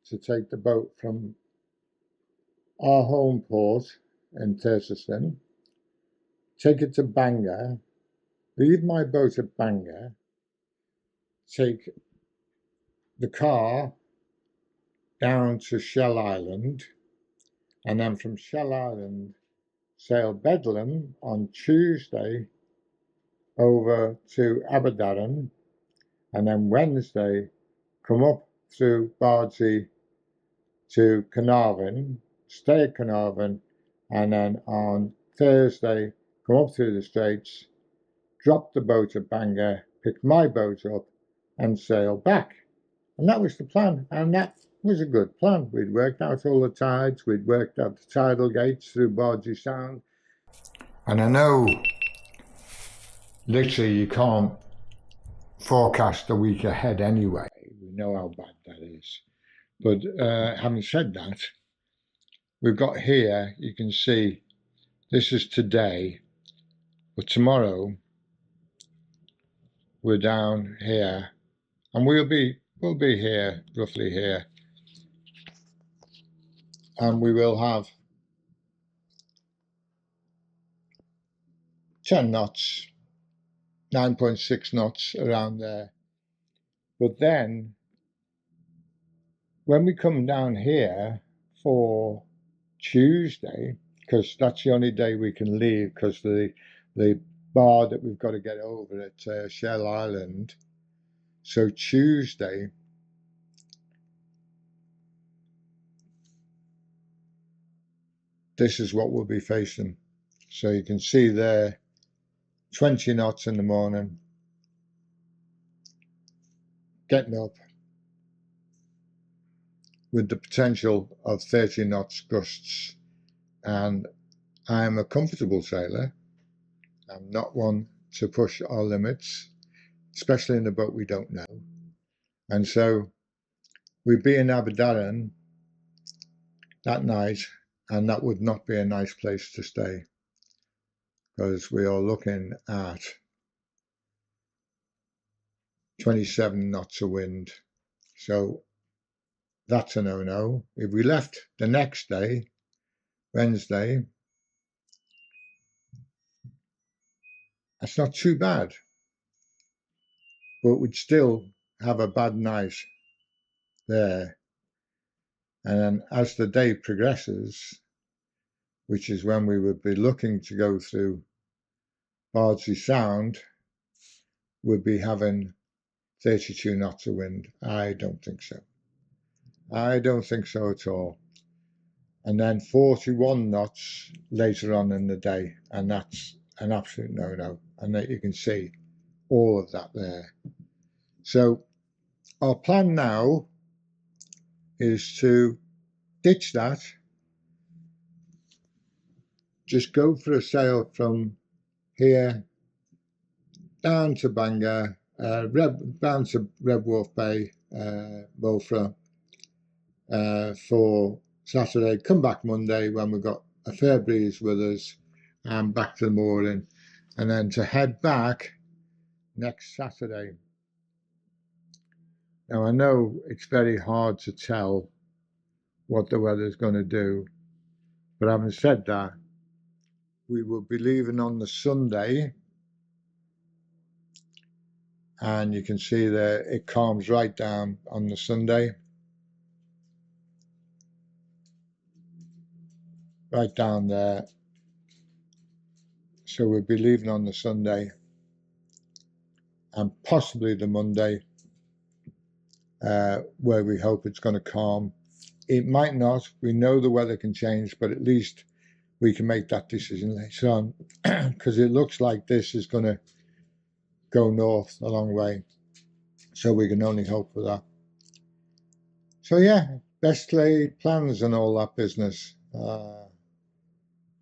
to take the boat from our home port in Thurston, take it to Bangor, leave my boat at Bangor, take the car down to Shell Island, and then from Shell Island sail Bedlam on Tuesday over to Aberdaron, and then Wednesday come up through Bardsey to Carnarvon, stay at Carnarvon, and then on Thursday come up through the Straits, drop the boat at Bangor, pick my boat up and sail back. And that was the plan, and that was a good plan. We'd worked out all the tides, we'd worked out the tidal gates through Bardsey Sound. And I know literally you can't forecast a week ahead anyway. We know how bad that is. But having said that, we've got here, you can see, this is today, but tomorrow we're down here, and we'll be here, roughly here, and we will have 10 knots, 9.6 knots around there. But then, when we come down here for Tuesday, because that's the only day we can leave, because the bar that we've got to get over at Shell Island. So Tuesday, this is what we'll be facing. So you can see there, 20 knots in the morning, getting up with the potential of 30 knots gusts. And I am a comfortable sailor. I'm not one to push our limits, especially in a boat we don't know. And so we'd be in Aberdaron that night, and that would not be a nice place to stay, because we are looking at 27 knots of wind. So that's a no-no. If we left the next day, Wednesday, that's not too bad, but we'd still have a bad night there. And then as the day progresses, which is when we would be looking to go through Bardsey Sound, we'd be having 32 knots of wind. I don't think so. I don't think so at all. And then 41 knots later on in the day, and that's an absolute no-no. And that you can see all of that there. So our plan now is to ditch that, just go for a sail from here down to Bangor, down to Red Wharf Bay, Wolfra, for Saturday, come back Monday when we've got a fair breeze with us, and back to the mooring, and then to head back next Saturday. Now I know it's very hard to tell what the weather's going to do, but having said that, we will be leaving on the Sunday, and you can see there it calms right down on the Sunday, right down there. So we'll be leaving on the Sunday and possibly the Monday, where we hope it's going to calm. It might not. We know the weather can change, but at least we can make that decision later on, because it looks like this is going to go north a long way. So we can only hope for that. So yeah, best laid plans and all that business.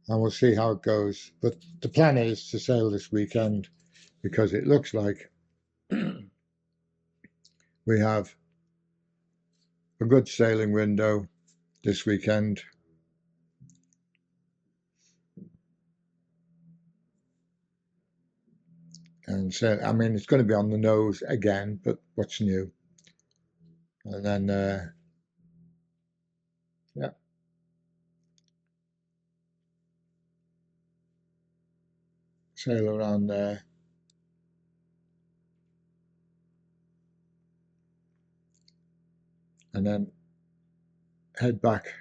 And we'll see how it goes. But the plan is to sail this weekend, because it looks like we have a good sailing window this weekend. And so, I mean, it's going to be on the nose again, but what's new? And then Yeah. Sail around there. And then head back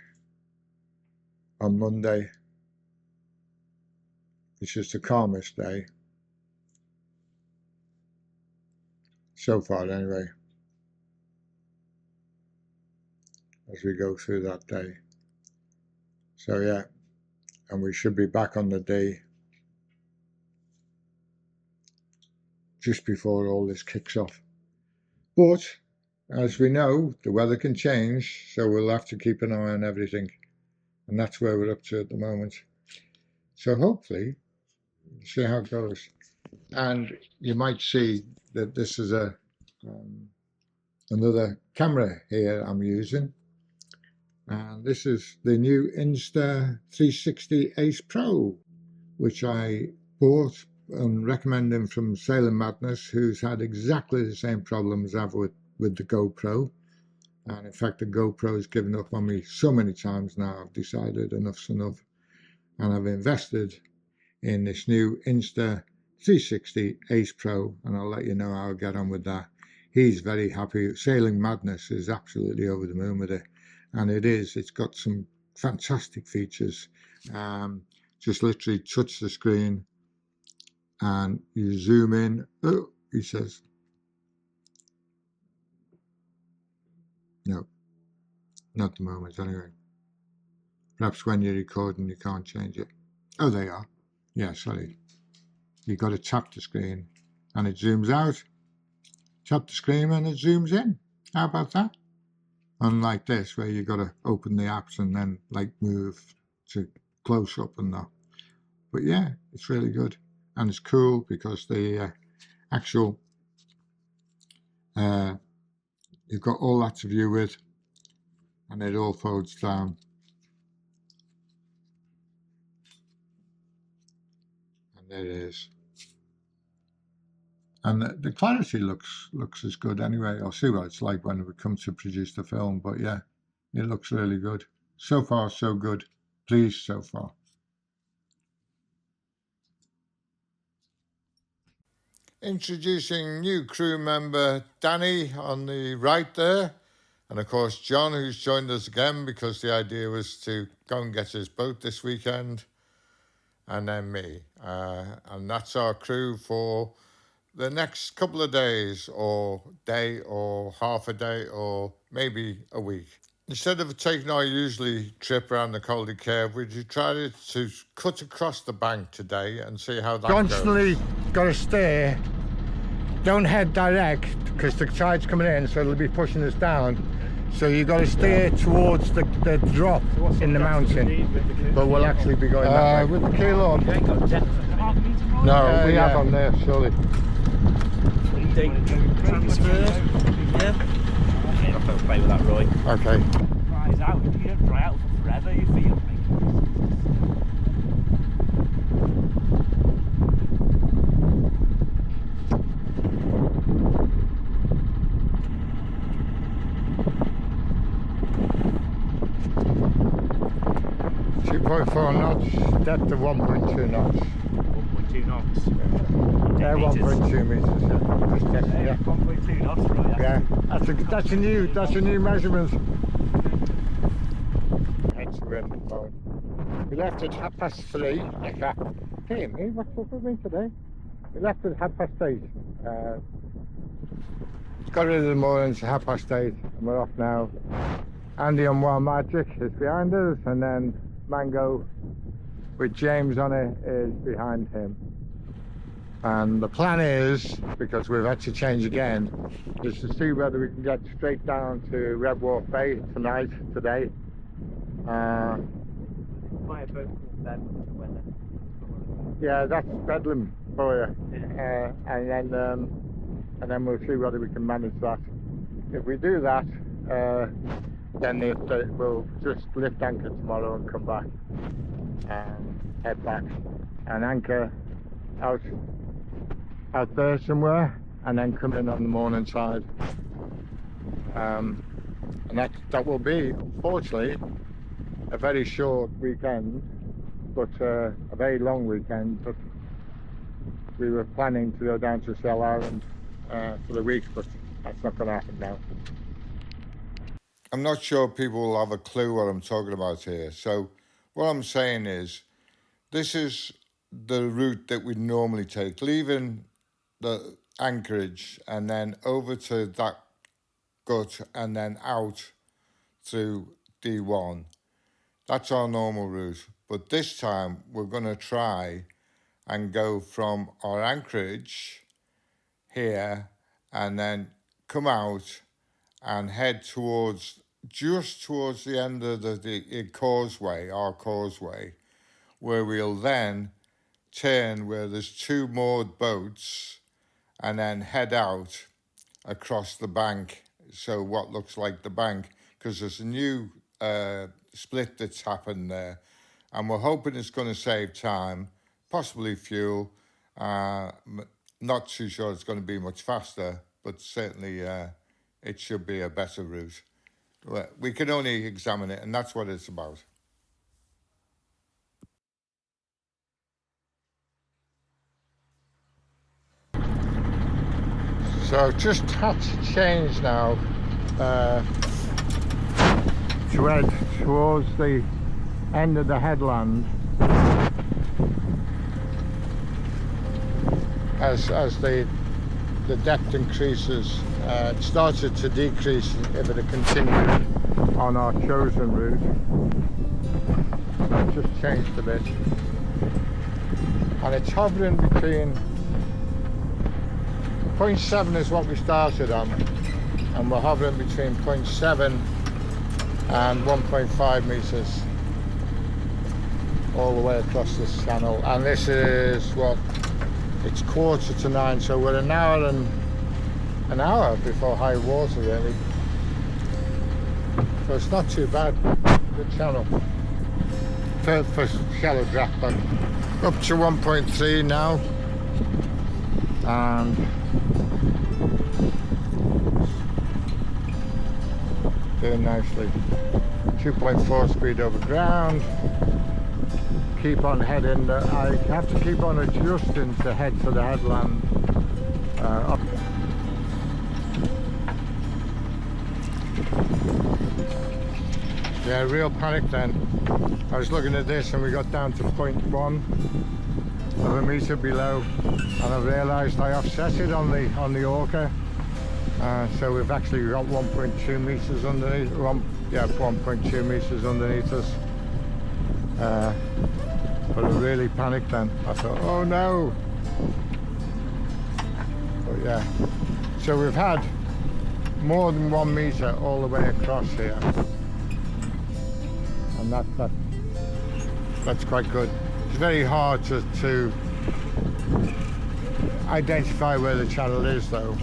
on Monday, which is the calmest day so far anyway, as we go through that day. So yeah, and we should be back on the day just before all this kicks off. But as we know, the weather can change, so we'll have to keep an eye on everything, and that's where we're up to at the moment. So hopefully, see how it goes. And you might see that this is a another camera here I'm using, and this is the new Insta360 Ace Pro, which I bought and recommending from Sailing Madness, who's had exactly the same problems I've with the GoPro. And in fact, the GoPro has given up on me so many times now. I've decided enough's enough, and I've invested in this new Insta360 Ace Pro, and I'll let you know how I get on with that. He's very happy. Sailing Madness is absolutely over the moon with it, and it's got some fantastic features. Just literally touch the screen and you zoom in. Oh, he says no, not at the moment anyway. Perhaps when you're recording you can't change it. Oh, they are. Yeah, sorry. You've got to tap the screen and it zooms out. Tap the screen and it zooms in. How about that? Unlike this, where you've got to open the apps and then like move to close up and that. But yeah, it's really good. And it's cool because the actual, you've got all that to view with, and it all folds down. And there it is. And the clarity looks as good anyway. I'll see what it's like when we come to produce the film. But yeah, it looks really good. So far, so good. Pleased so far. Introducing new crew member Danny on the right there. And of course, John, who's joined us again because the idea was to go and get his boat this weekend. And then me. And that's our crew for the next couple of days, or day, or half a day, or maybe a week. Instead of taking our usually trip around the Caldy Cave, we decided to cut across the bank today and see how that Constantly got to steer. Don't head direct because the tide's coming in, so it'll be pushing us down. So you've got to steer towards the drop in the mountain. But we'll actually be going that way. With the keel on. No, we have on there, surely. Yeah. I'll go play with that, Roy. Okay. Dries out. You don't dry out for forever, you feel like. 2.4 knots, depth of 1.2 knots. 1.2 knots. Yeah, 1.2 meters. Yeah. Just checking, yeah. 1.2 knots, right? Yeah, that's a new measurement. Excellent. We left at 3:30. Hey, mate, what's up with me today? We left at 8:30. Got rid of the moorings at 8:30, and we're off now. Andy on Wild Magic is behind us, and then Mango with James on it is behind him. And the plan is, because we've had to change again, is to see whether we can get straight down to Red Wharf Bay today. Yeah, that's Bedlam for you. And then we'll see whether we can manage that. If we do that, then we'll just lift anchor tomorrow and come back and head back and anchor out there somewhere, and then come in on the morning side. And that will be, unfortunately, a very short weekend, but a very long weekend. But we were planning to go down to Shell Island for the week, but that's not going to happen now. I'm not sure people will have a clue what I'm talking about here. So what I'm saying is, this is the route that we normally take, leaving the anchorage and then over to that gut and then out through D1. That's our normal route. But this time we're going to try and go from our anchorage here and then come out and head towards, just towards the end of the causeway, our causeway, where we'll then turn where there's two moored boats and then head out across the bank. So what looks like the bank, because there's a new split that's happened there, and we're hoping it's going to save time, possibly fuel. Not too sure it's going to be much faster, but certainly it should be a better route. We can only examine it, and that's what it's about. So just had to change now to head towards the end of the headland as the depth increases. It started to decrease if it had continued on our chosen route. So I've just changed a bit, and it's hovering between 0.7 is what we started on, and we're hovering between 0.7 and 1.5 meters all the way across this channel. And this is what, it's 8:45, so we're an hour before high water really. So it's not too bad, good channel for shallow draft. But up to 1.3 now, and doing nicely. 2.4 speed over ground. Keep on heading. I have to keep on adjusting to head to the headland. Up. Yeah, real panic then. I was looking at this and we got down to 0.1 of a meter below, and I realised I offset it on the Orca. So we've actually got 1.2 meters underneath. 1.2 meters underneath us. But I really panicked then. I thought, oh no. But yeah, so we've had more than 1 meter all the way across here, and that's quite good. It's very hard to identify where the channel is though.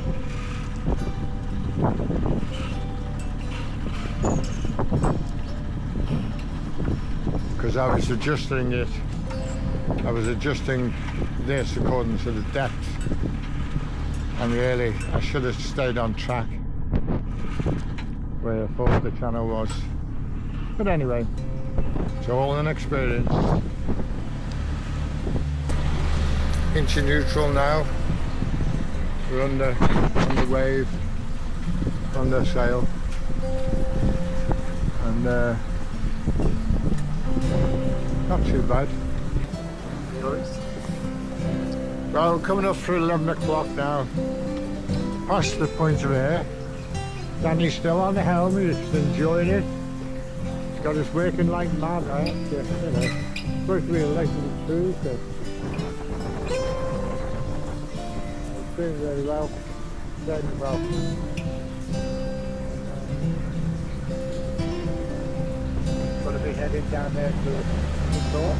Because I was adjusting it, I was adjusting this according to the depth, and really I should have stayed on track where I thought the channel was. But anyway, it's all an experience. Into neutral now. We're under wave, under sail, and not too bad. Well, coming up for 11 o'clock now, past the point of air. Danny's still on the helm, he's enjoying it. He's got us working like mad, you know. Supposed to be a late little Tuesday. He's doing very well, very well. Going to be heading down there to the door.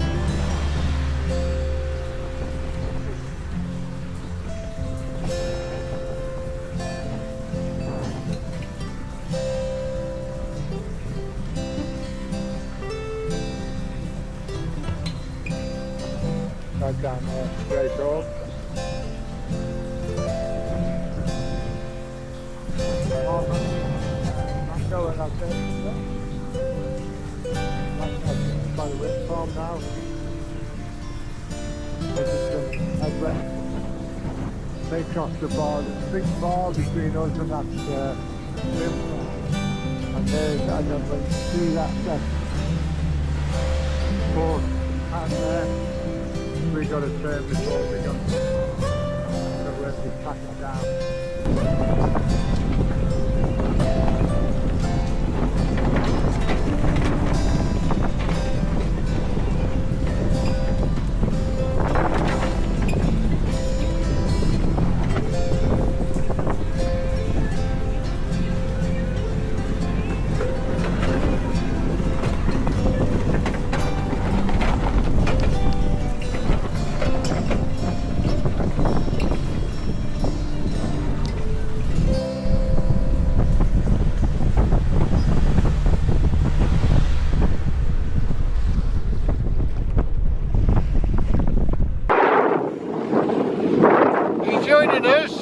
Right down there, straight off. I'm going up there. They crossed the bar. There's a big bar between us and that swim. And there's, I don't know if you see that boat out there. We got to turn before we got to track it down. Joining us.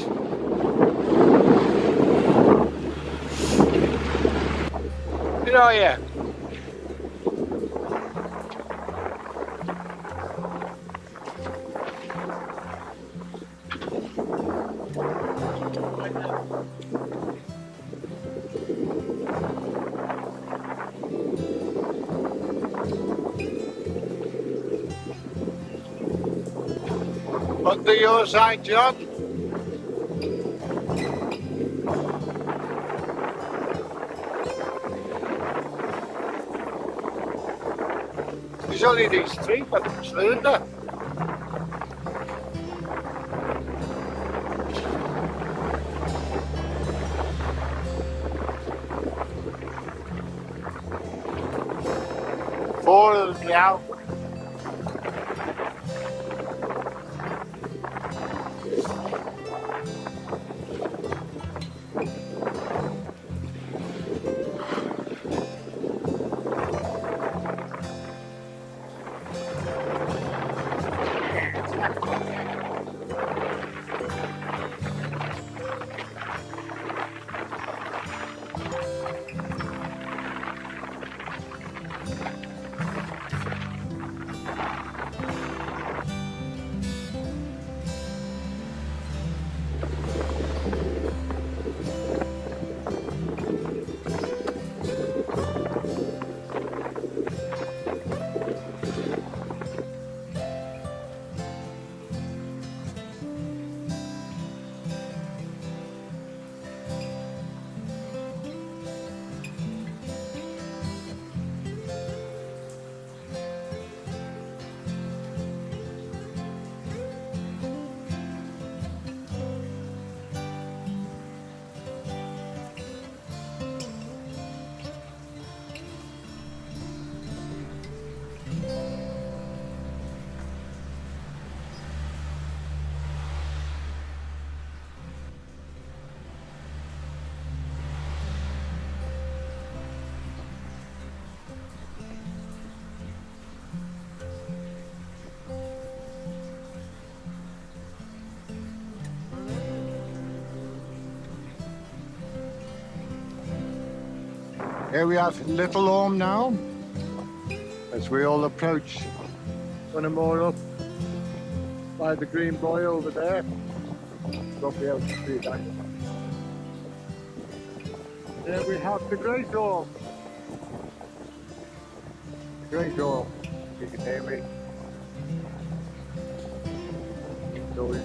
Who are you? On the other side, John. There's only these three, but it's there. Four of them now. Here we have Little Orme now, as we all approach Tunamore up by the green buoy over there. Won't be able to see that. Here we have the Great Orme. The Great Orme, you can hear me. Noise.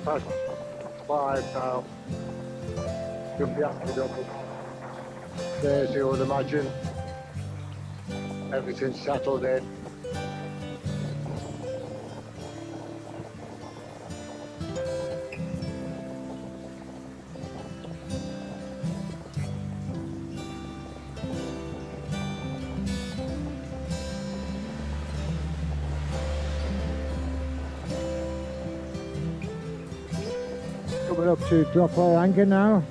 $5:30 now. Should be acting up Thursday, I would imagine. Everything's settled in. Coming up to drop our anchor now.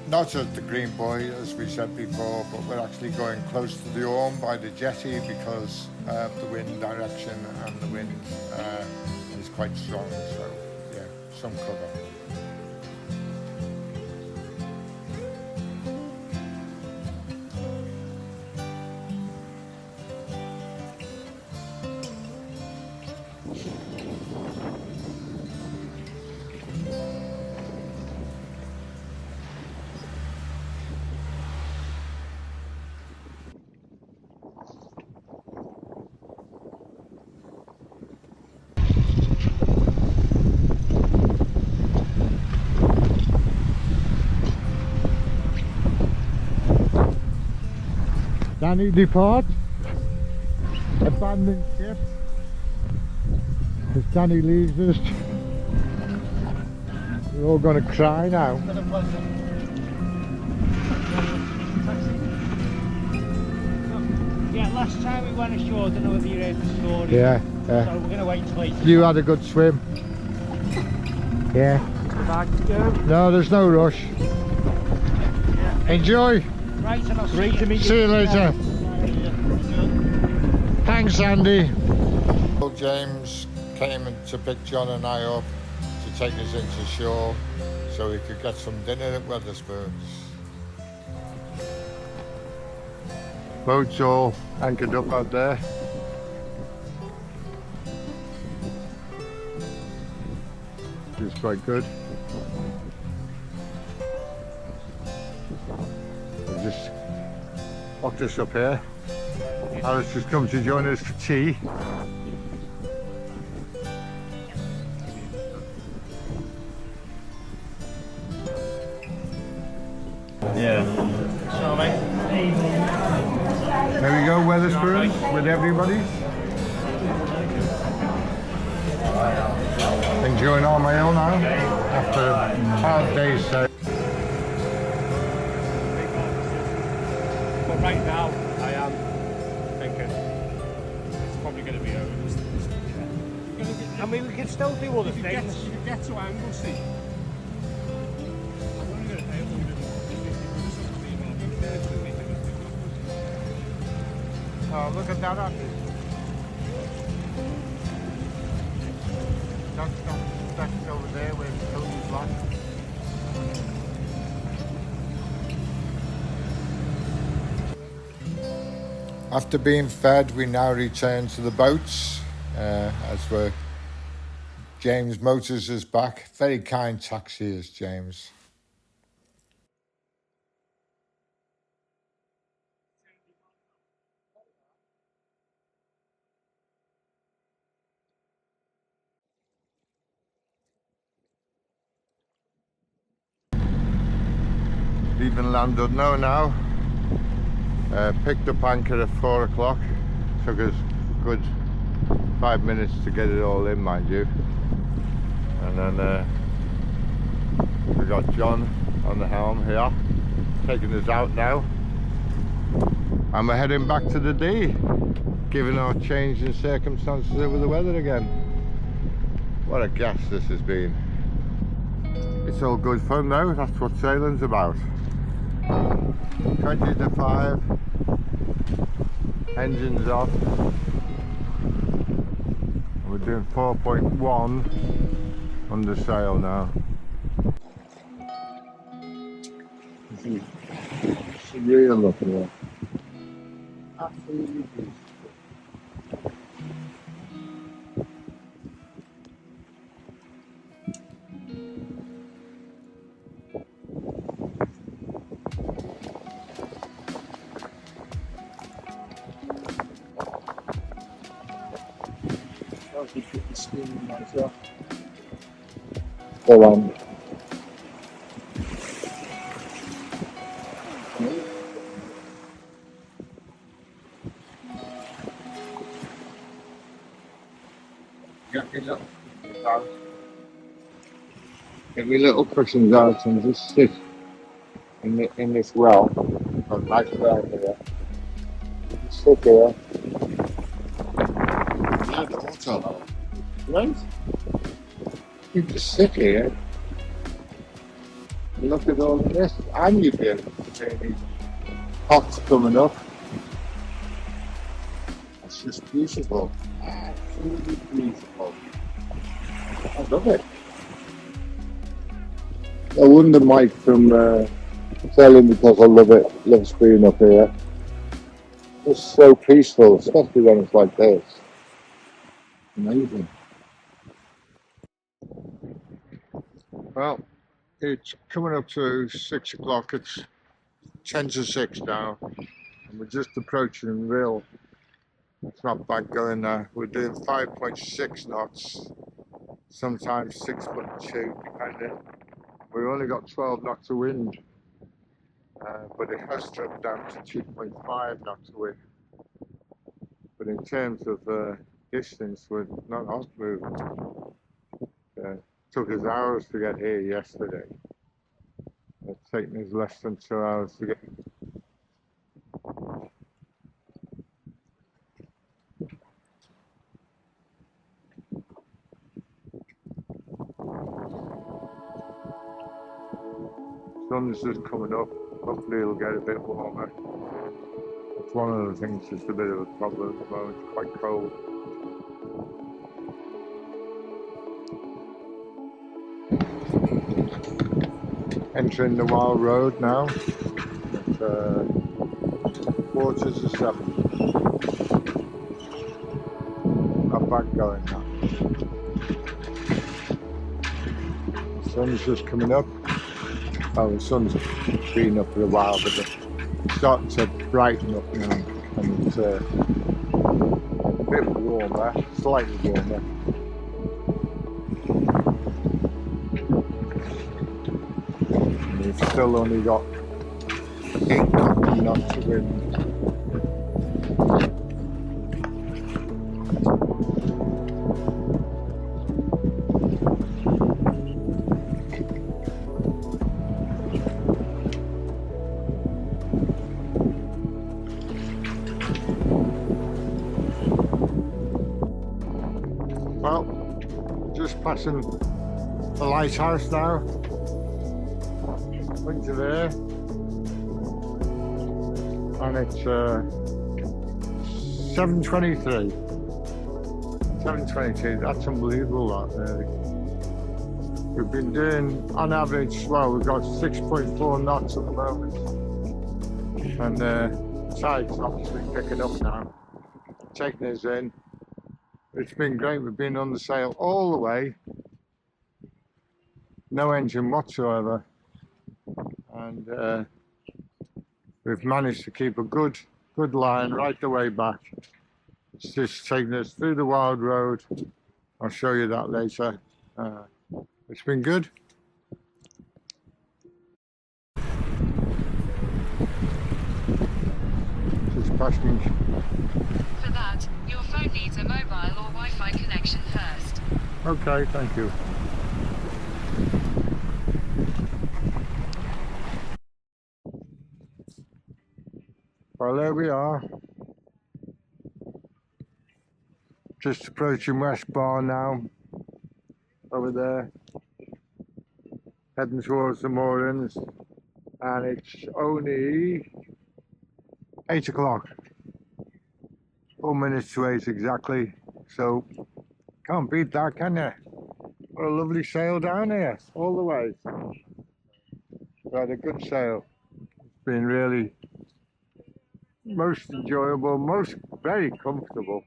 No started at the Green Boy, as we said before, but we're actually going close to the Orme by the jetty because of the wind direction, and the wind is quite strong, so yeah, some cover. Danny depart. Abandoned ship. As Danny leaves us, we're all going to cry now. Yeah, last time we went ashore, I don't know whether you heard the story. Yeah, So we're going to wait till later. You had a good swim. Yeah. Back to go. No, there's no rush. Yeah. Enjoy. Right, and I'll see you later. Thanks, Andy. James came to pick John and I up to take us into shore so we could get some dinner at Wetherspoons. Boats all anchored up out there. Which is quite good. We've just locked us up here. Alice has come to join us for tea. Yeah. So, mate. There we go, Wetherspoons with everybody. Enjoying our meal now after a hard day's sail. But right now, I am thinking it's probably going to be over. I mean, we can still do other If things. you get to Anglesey, I'm only going to pay 150 Oh, look at that, Andy. That's over there where Tony's last. After being fed, we now return to the boats as we're James Motors is back. Very kind taxiers, James. Leaving Llandudno now. Picked up anchor at 4 o'clock. Took us a good 5 minutes to get it all in, mind you. And then we got John on the helm here, taking us out now. And we're heading back to the D, given our change in circumstances over the weather again. What a gas this has been. It's all good fun though, that's what sailing's about. 20 to 5, engines off. We're doing 4.1 under sail now. It's a real look at that. Absolutely beautiful. Go on. Get me little cushions out and just sit in this well. Got a nice well here. Just sit here. Yeah, the hotel. Right? You just sit here Look at all of this, and you've been really hot coming up. It's just beautiful. Absolutely beautiful. I love it. I wonder Mike from selling because I love it. Loves being up here. It's so peaceful, especially when it's like this. Amazing. Well, it's coming up to 6 o'clock. It's 10 to 6 now. And we're just approaching Rill. It's not bad going there. We're doing 5.6 knots, sometimes 6.2, depending. We've only got 12 knots of wind, but it has dropped down to 2.5 knots of wind. But in terms of distance, we're not off moving. Took us hours to get here yesterday. It's taken us less than 2 hours to get. Sun's just coming up. Hopefully it'll get a bit warmer. It's one of the things that's a bit of a problem at the moment. It's quite cold. Entering the Wild Road now. It's quarter to 7. Not bad going now. The sun's just coming up. Oh, the sun's been up for a while, but it's starting to brighten up now, and it's a bit warmer, slightly warmer. And we've still only got 8 knots of wind. Well, just passing the lighthouse now. Into there, and it's 7:23. 7:22. That's unbelievable, that really. We've been doing, on average, well, we've got 6.4 knots at the moment, and the tide's obviously picking up now, taking us in. It's been great. We've been on the sail all the way, no engine whatsoever, and we've managed to keep a good line right the way back. It's just taking us through the Wild Road. I'll show you that later. It's been good. Just passing. For that, your phone needs a mobile or Wi-Fi connection first. Okay, thank you. Well, there we are. Just approaching West Bar now. Over there. Heading towards the moorings. And it's only 8 o'clock. 4 minutes to 8 exactly. So, can't beat that, can you? What a lovely sail down here, all the way. We had a good sail. It's been really most enjoyable, very comfortable.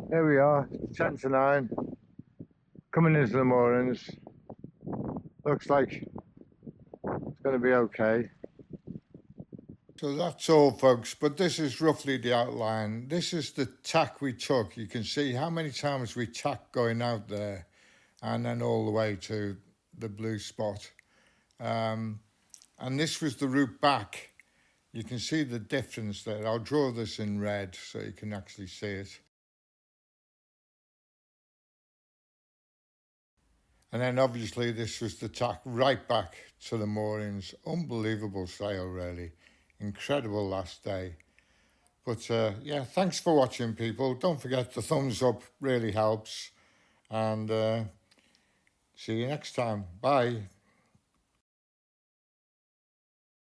There we are, 10 to 9, coming into the moorings. Looks like it's going to be okay. So that's all, folks, but this is roughly the outline. This is the tack we took. You can see how many times we tacked going out there and then all the way to the blue spot. And this was the route back. You can see the difference there. I'll draw this in red so you can actually see it. And then obviously this was the tack right back to the moorings. Unbelievable sail, really. Incredible last day. But yeah, thanks for watching, people. Don't forget the thumbs up really helps. And See you next time. Bye.